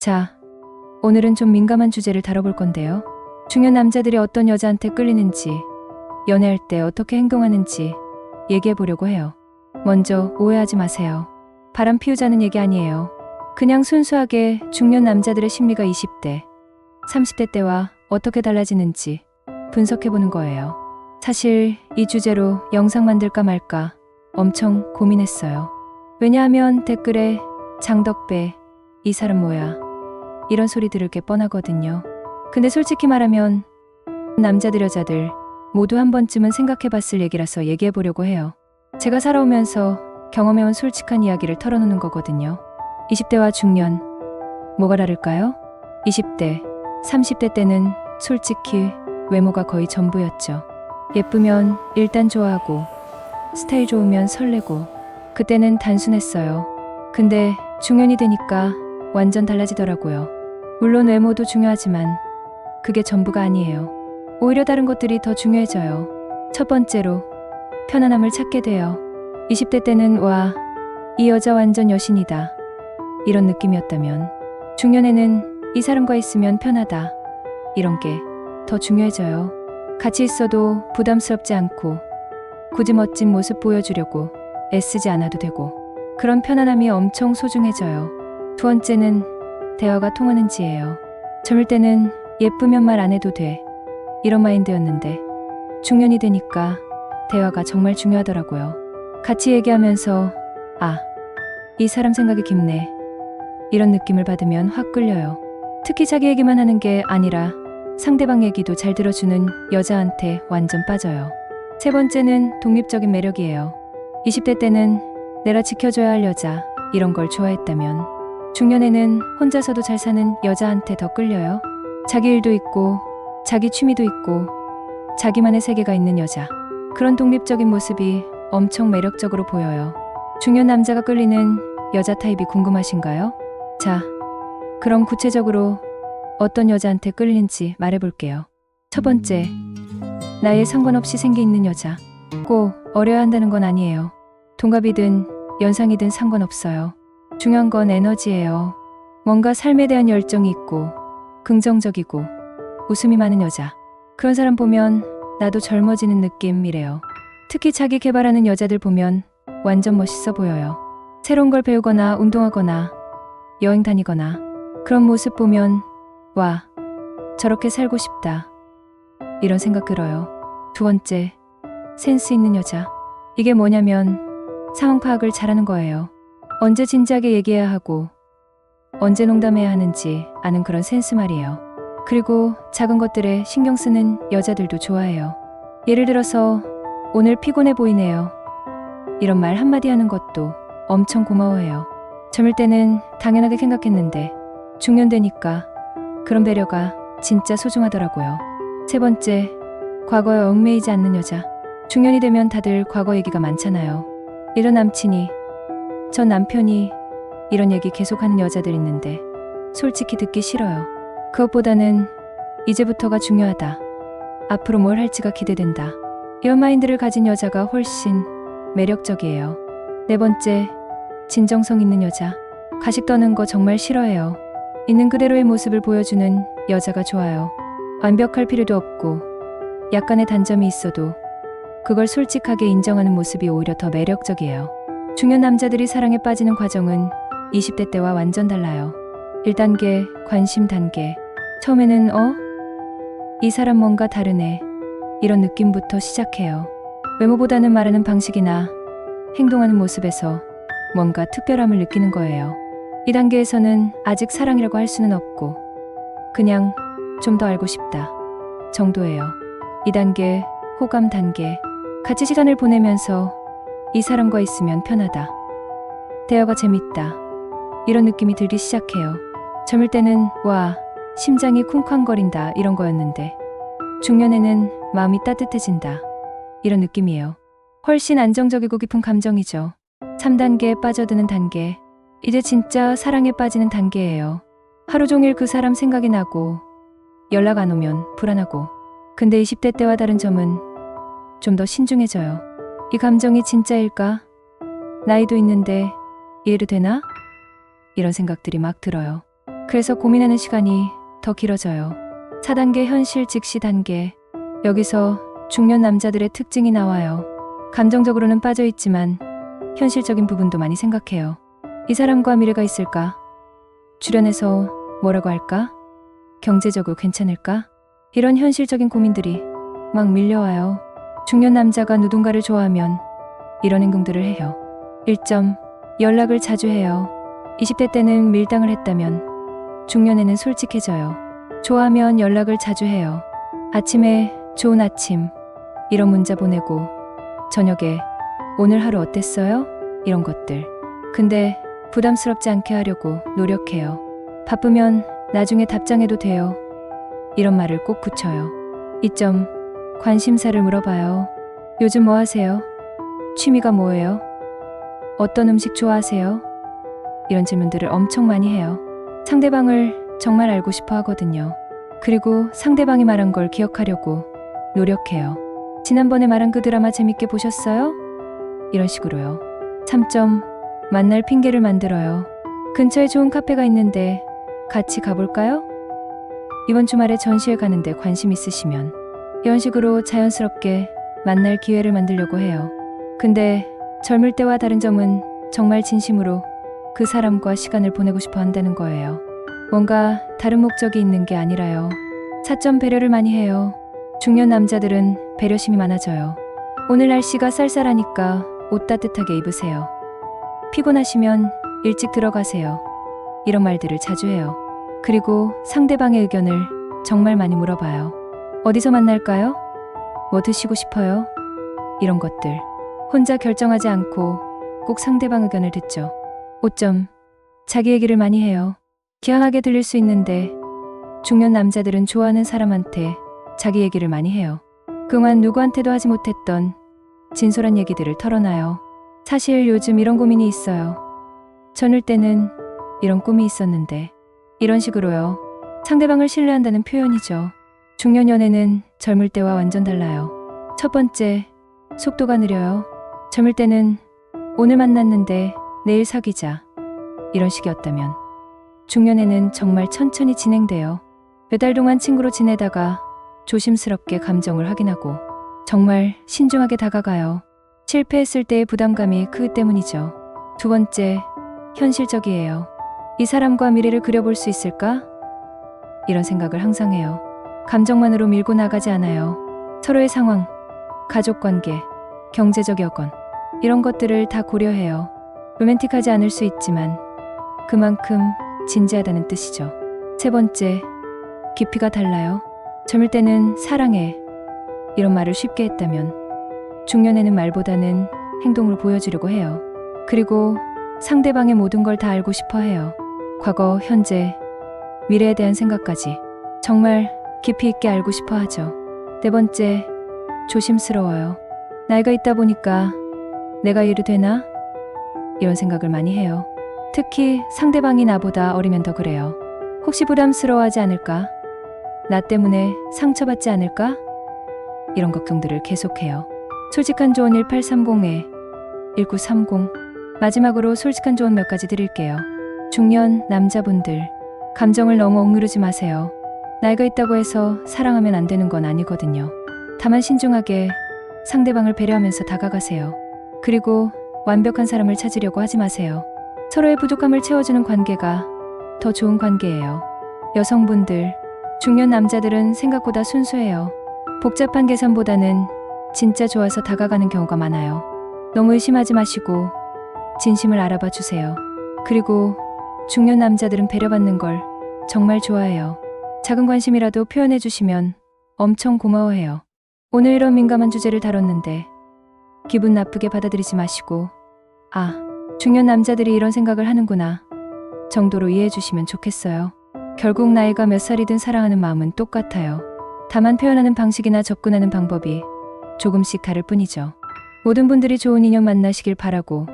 자, 오늘은 좀 민감한 주제를 다뤄볼 건데요. 중년 남자들이 어떤 여자한테 끌리는지, 연애할 때 어떻게 행동하는지 얘기해 보려고 해요. 먼저 오해하지 마세요. 바람 피우자는 얘기 아니에요. 그냥 순수하게 중년 남자들의 심리가 20대, 30대 때와 어떻게 달라지는지 분석해 보는 거예요. 사실 이 주제로 영상 만들까 말까 엄청 고민했어요. 왜냐하면 댓글에 장덕배, 이 사람 뭐야? 이런 소리 들을 게 뻔하거든요. 근데 솔직히 말하면 남자들 여자들 모두 한 번쯤은 생각해 봤을 얘기라서 얘기해 보려고 해요. 제가 살아오면서 경험해온 솔직한 이야기를 털어놓는 거거든요. 20대와 중년, 뭐가 다를까요? 20대, 30대 때는 솔직히 외모가 거의 전부였죠. 예쁘면 일단 좋아하고 스타일 좋으면 설레고 그때는 단순했어요. 근데 중년이 되니까 완전 달라지더라고요. 물론 외모도 중요하지만 그게 전부가 아니에요. 오히려 다른 것들이 더 중요해져요. 첫 번째로 편안함을 찾게 돼요. 20대 때는 와, 이 여자 완전 여신이다, 이런 느낌이었다면 중년에는 이 사람과 있으면 편하다, 이런 게 더 중요해져요. 같이 있어도 부담스럽지 않고 굳이 멋진 모습 보여주려고 애쓰지 않아도 되고 그런 편안함이 엄청 소중해져요. 두 번째는 대화가 통하는지예요. 젊을 때는 예쁘면 말 안 해도 돼, 이런 마인드였는데 중년이 되니까 대화가 정말 중요하더라고요. 같이 얘기하면서 아, 이 사람 생각이 깊네, 이런 느낌을 받으면 확 끌려요. 특히 자기 얘기만 하는 게 아니라 상대방 얘기도 잘 들어주는 여자한테 완전 빠져요. 세 번째는 독립적인 매력이에요. 20대 때는 내가 지켜줘야 할 여자, 이런 걸 좋아했다면 중년에는 혼자서도 잘 사는 여자한테 더 끌려요. 자기 일도 있고 자기 취미도 있고 자기만의 세계가 있는 여자, 그런 독립적인 모습이 엄청 매력적으로 보여요. 중년 남자가 끌리는 여자 타입이 궁금하신가요? 자, 그럼 구체적으로 어떤 여자한테 끌리는지 말해볼게요. 첫 번째, 나이에 상관없이 생기 있는 여자. 꼭 어려야 한다는 건 아니에요. 동갑이든 연상이든 상관없어요. 중요한 건 에너지예요. 뭔가 삶에 대한 열정이 있고 긍정적이고 웃음이 많은 여자, 그런 사람 보면 나도 젊어지는 느낌이래요. 특히 자기 개발하는 여자들 보면 완전 멋있어 보여요. 새로운 걸 배우거나 운동하거나 여행 다니거나 그런 모습 보면 와, 저렇게 살고 싶다, 이런 생각 들어요. 두 번째, 센스 있는 여자. 이게 뭐냐면 상황 파악을 잘하는 거예요. 언제 진지하게 얘기해야 하고 언제 농담해야 하는지 아는 그런 센스 말이에요. 그리고 작은 것들에 신경 쓰는 여자들도 좋아해요. 예를 들어서 오늘 피곤해 보이네요, 이런 말 한마디 하는 것도 엄청 고마워해요. 젊을 때는 당연하게 생각했는데 중년 되니까 그런 배려가 진짜 소중하더라고요. 세 번째, 과거에 얽매이지 않는 여자. 중년이 되면 다들 과거 얘기가 많잖아요. 이런 남친이, 전 남편이, 이런 얘기 계속하는 여자들 있는데 솔직히 듣기 싫어요. 그것보다는 이제부터가 중요하다, 앞으로 뭘 할지가 기대된다, 이런 마인드를 가진 여자가 훨씬 매력적이에요. 네 번째, 진정성 있는 여자. 가식 떠는 거 정말 싫어해요. 있는 그대로의 모습을 보여주는 여자가 좋아요. 완벽할 필요도 없고 약간의 단점이 있어도 그걸 솔직하게 인정하는 모습이 오히려 더 매력적이에요. 중년 남자들이 사랑에 빠지는 과정은 20대 때와 완전 달라요. 1단계, 관심 단계. 처음에는 이 사람 뭔가 다르네, 이런 느낌부터 시작해요. 외모보다는 말하는 방식이나 행동하는 모습에서 뭔가 특별함을 느끼는 거예요. 2단계에서는 아직 사랑이라고 할 수는 없고 그냥 좀 더 알고 싶다 정도예요. 2단계, 호감 단계. 같이 시간을 보내면서 이 사람과 있으면 편하다, 대화가 재밌다, 이런 느낌이 들기 시작해요. 젊을 때는 와, 심장이 쿵쾅거린다, 이런 거였는데 중년에는 마음이 따뜻해진다, 이런 느낌이에요. 훨씬 안정적이고 깊은 감정이죠. 3단계, 빠져드는 단계. 이제 진짜 사랑에 빠지는 단계예요. 하루 종일 그 사람 생각이 나고 연락 안 오면 불안하고. 근데 20대 때와 다른 점은 좀 더 신중해져요. 이 감정이 진짜일까? 나이도 있는데 이해도 되나? 이런 생각들이 막 들어요. 그래서 고민하는 시간이 더 길어져요. 4단계 현실 직시 단계. 여기서 중년 남자들의 특징이 나와요. 감정적으로는 빠져 있지만 현실적인 부분도 많이 생각해요. 이 사람과 미래가 있을까? 주변에서 뭐라고 할까? 경제적으로 괜찮을까? 이런 현실적인 고민들이 막 밀려와요. 중년 남자가 누군가를 좋아하면 이런 행동들을 해요. 1점. 연락을 자주 해요. 20대 때는 밀당을 했다면 중년에는 솔직해져요. 좋아하면 연락을 자주 해요. 아침에 좋은 아침 이런 문자 보내고 저녁에 오늘 하루 어땠어요? 이런 것들. 근데 부담스럽지 않게 하려고 노력해요. 바쁘면 나중에 답장해도 돼요. 이런 말을 꼭 붙여요. 2점. 관심사를 물어봐요. 요즘 뭐 하세요? 취미가 뭐예요? 어떤 음식 좋아하세요? 이런 질문들을 엄청 많이 해요. 상대방을 정말 알고 싶어 하거든요. 그리고 상대방이 말한 걸 기억하려고 노력해요. 지난번에 말한 그 드라마 재밌게 보셨어요? 이런 식으로요. 3점. 만날 핑계를 만들어요. 근처에 좋은 카페가 있는데 같이 가볼까요? 이번 주말에 전시회 가는데 관심 있으시면 이런 식으로 자연스럽게 만날 기회를 만들려고 해요. 근데 젊을 때와 다른 점은 정말 진심으로 그 사람과 시간을 보내고 싶어 한다는 거예요. 뭔가 다른 목적이 있는 게 아니라요. 4점. 배려를 많이 해요. 중년 남자들은 배려심이 많아져요. 오늘 날씨가 쌀쌀하니까 옷 따뜻하게 입으세요. 피곤하시면 일찍 들어가세요. 이런 말들을 자주 해요. 그리고 상대방의 의견을 정말 많이 물어봐요. 어디서 만날까요? 뭐 드시고 싶어요? 이런 것들. 혼자 결정하지 않고 꼭 상대방 의견을 듣죠. 5점. 자기 얘기를 많이 해요. 기왕하게 들릴 수 있는데 중년 남자들은 좋아하는 사람한테 자기 얘기를 많이 해요. 그동안 누구한테도 하지 못했던 진솔한 얘기들을 털어놔요. 사실 요즘 이런 고민이 있어요. 젊을 때는 이런 꿈이 있었는데 이런 식으로요. 상대방을 신뢰한다는 표현이죠. 중년 연애는 젊을 때와 완전 달라요. 첫 번째, 속도가 느려요. 젊을 때는 오늘 만났는데 내일 사귀자 이런 식이었다면 중년에는 정말 천천히 진행돼요. 몇 달 동안 친구로 지내다가 조심스럽게 감정을 확인하고 정말 신중하게 다가가요. 실패했을 때의 부담감이 그 때문이죠. 두 번째, 현실적이에요. 이 사람과 미래를 그려볼 수 있을까? 이런 생각을 항상 해요. 감정만으로 밀고 나가지 않아요. 서로의 상황, 가족관계, 경제적 여건 이런 것들을 다 고려해요. 로맨틱하지 않을 수 있지만 그만큼 진지하다는 뜻이죠. 세 번째, 깊이가 달라요. 젊을 때는 사랑해 이런 말을 쉽게 했다면 중년에는 말보다는 행동으로 보여주려고 해요. 그리고 상대방의 모든 걸 다 알고 싶어 해요. 과거, 현재, 미래에 대한 생각까지 정말 깊이 있게 알고 싶어 하죠. 네 번째, 조심스러워요. 나이가 있다 보니까 내가 이래도 되나? 이런 생각을 많이 해요. 특히 상대방이 나보다 어리면 더 그래요. 혹시 부담스러워하지 않을까? 나 때문에 상처받지 않을까? 이런 걱정들을 계속해요. 솔직한 조언 1830-1930 마지막으로 솔직한 조언 몇 가지 드릴게요. 중년 남자분들, 감정을 너무 억누르지 마세요. 나이가 있다고 해서 사랑하면 안 되는 건 아니거든요. 다만 신중하게 상대방을 배려하면서 다가가세요. 그리고 완벽한 사람을 찾으려고 하지 마세요. 서로의 부족함을 채워주는 관계가 더 좋은 관계예요. 여성분들, 중년 남자들은 생각보다 순수해요. 복잡한 계산보다는 진짜 좋아서 다가가는 경우가 많아요. 너무 의심하지 마시고 진심을 알아봐 주세요. 그리고 중년 남자들은 배려받는 걸 정말 좋아해요. 작은 관심이라도 표현해 주시면 엄청 고마워해요. 오늘 이런 민감한 주제를 다뤘는데 기분 나쁘게 받아들이지 마시고 중년 남자들이 이런 생각을 하는구나 정도로 이해해 주시면 좋겠어요. 결국 나이가 몇 살이든 사랑하는 마음은 똑같아요. 다만 표현하는 방식이나 접근하는 방법이 조금씩 다를 뿐이죠. 모든 분들이 좋은 인연 만나시길 바라고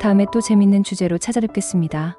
다음에 또 재밌는 주제로 찾아뵙겠습니다.